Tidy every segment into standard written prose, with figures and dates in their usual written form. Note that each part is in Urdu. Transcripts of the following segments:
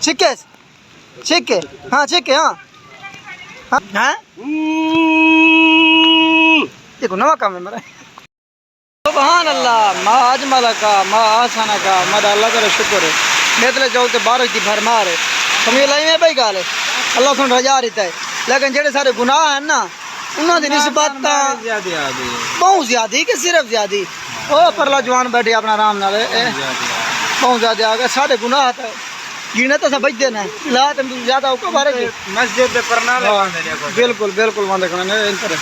چھکے چھکے ہاں چھکے ہاں ہاں دیکھو نوا کام ہے میرا سبحان اللہ ما اجمل کا ما آسان کا مدا اللہ کا شکر ہے میتلے چاہو تے بارش دی بھرمار ہے سمجھ لائی میں بھائی گال ہے اللہ سن رجا رہتا ہے لیکن جڑے سارے گناہ ہیں نا انہوں دی نسبت بہت زیادہ کہ صرف زیادہ او پرلا جوان بیٹھے اپنا آرام نال بہت زیادہ آ گئے سارے گناہ تھے گینے تو سب بچ دینا ہے لا تم زیادہ اوپر بارے مسجد دے پرنالے باندھے دیکھو بالکل بالکل باندھے کھڑے ان طرح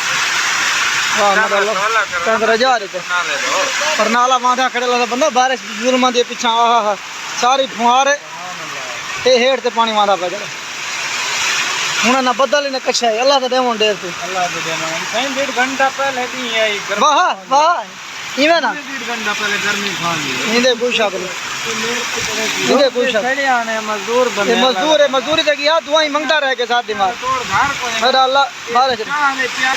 واہ ماشاء اللہ تندر جا رہے تھے پرنالا باندھا کھڑے لا بندہ بارش ظلماں دے پیچھے آہا ساری پھوار تے ہیٹ تے پانی باندھا پے جڑا ہن نہ بدل نہ کچھ ہے اللہ تے دیون دیر تے اللہ دے دیون کہیں 1.5 گھنٹہ پہلے دی آئی واہ واہ ایویں نا 1.5 گھنٹہ پہلے گرمی کھان دی ایندے کوئی شک نہیں ایندے کوئی شک کھڑے آنے مزدور بنے یہ مزدور ہے مزدوری تے گیا دعائیں منگتا رہ کے ساتھ دماغ میرا اللہ بارش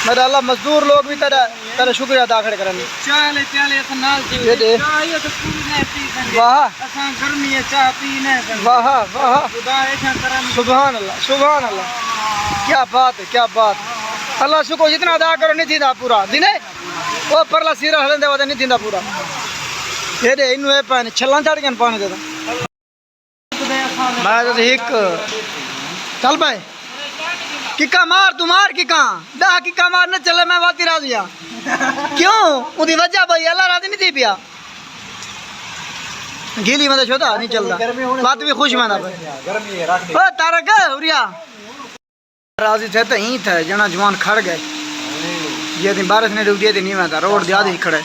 میرا اللہ مزدور لوگ بھی تیرا شکریہ ادا کرن چالے چالے نال دی چاہیے تو پوری نہیں پی واہ اساں گرمی ہے چاہ پی نہیں واہ واہ خدا ایسا کرن سبحان اللہ کیا بات ہے کیا بات اللہ شکر جتنا ادا کرو نہیں تھیندا پورا دینے وہ پرلا سیرا ہلندے وا نہیں تھیندا پورا یہ دے انو اے پانی چھلاں چڑھ گئے پانی دے میں تو ایک چل پائے ککا مار تو مار ککا دا ککا مار نہ چلے میں واتی راضی ہاں کیوں اودی وجہ بھائی اللہ راضی نہیں تھی پیا گیلی میں چھوٹا نہیں چلتا بات بھی خوش میں نہ گرمی رکھ دے او تارک اوریا راضی تھے تو ہی تھے جنا جوان کھڑ گئے یہ دن بارش نے ڈوٹی تھی نہیں میں تھا روڈ دیا ہی کھڑے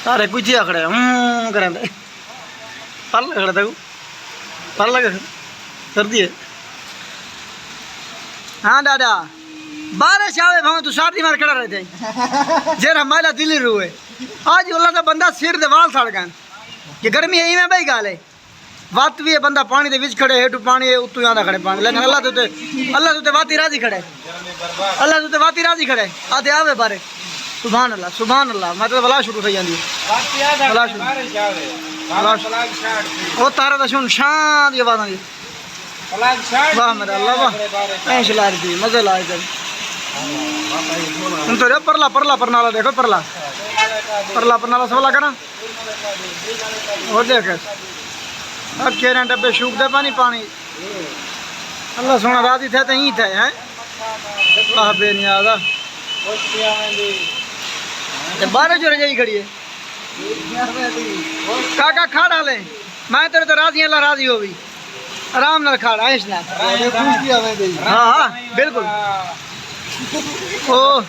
سارے کچھ کھڑے کریں دے پر کھڑے تھے پر لگے سردی ہے ہاں دادا بارش آوے بھاؤں تو سردی مار کھڑا رہتے ہیں جیرہ مائلہ دلی روئے آج اللہ تا بندہ سیر دے وال ساڑ گئے یہ گرمی ہے ہی میں بھائی گالے وقت بھی ہے بندہ پانی دے وچ کھڑے ہے تو پانی ہے اتو یہاں کھڑے پانی لیکن اللہ تو واتی راضی کھڑے اللہ تو واتی راضی کھڑے آدھے آوے بارے سبحان اللہ مطلب بلا شروع تھی جاندی بلا شروع وہ تارا دا شون شان دی آواز آندی واہ میرا اللہ واہ اینش لار دی مزے لائے دے ان تو پرلا دیکھو پرلا سولا کرنا اور دیکھ اب کہہ ڈبے شوک دے پانی اللہ سونا راضی تھے تو ہی تھے ہیں واہ بے نیاز بارہ جو رجائی کھڑی ہے کاکا کھا ڈالے میں تیرے تو راضی اللہ راضی ہو بھی آرام نال کھا عیش نال ہاں بالکل او